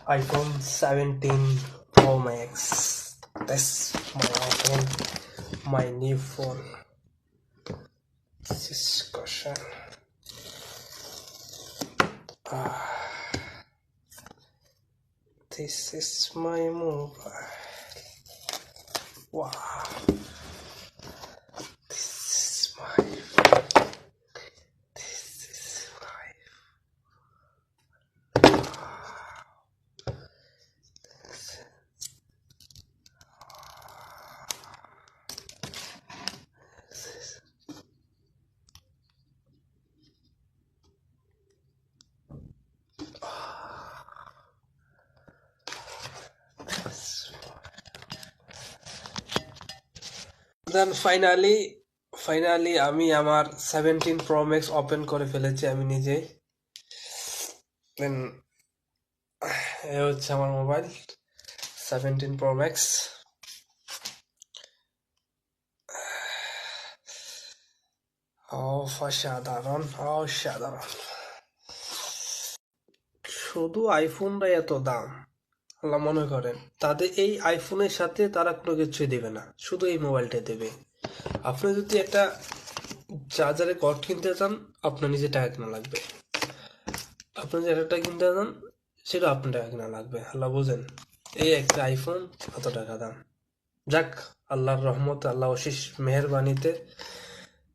iPhone 17 Pro Max. That's my iPhone, my new phone. This is caution. This is my mobile. Wow. This is my. Then finally আমি আমার 17 Pro Max open করে ফেলেছি আমি নিজেই। দেন এই হচ্ছে আমার মোবাইল 17 Pro Max। অসাধারণ অসাধারণ। শুধু আইফোনটাই এত দাম, আল্লাহ মনে করেন তাদের এই আইফোনের সাথে তারা কোনো কিছুই দেবে না, শুধু এই মোবাইলটা দেবে। আপনি যদি একটা চার্জারের কর্ড কিনতে চান আপনার নিজে টাকা কেনা লাগবে, আপনি যদি একটা কিনতে চান সেটা আপনার টাকা কেনা লাগবে। আল্লাহ বোঝেন, এই একটা আইফোন কত টাকা দাম। যাক, আল্লাহর রহমত, আল্লাহ অশেষ মেহেরবানিতে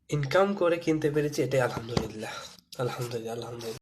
ইনকাম করে কিনতে পেরেছি, এটাই আলহামদুলিল্লাহ আলহামদুলিল্লাহ আলহামদুলিল্লাহ।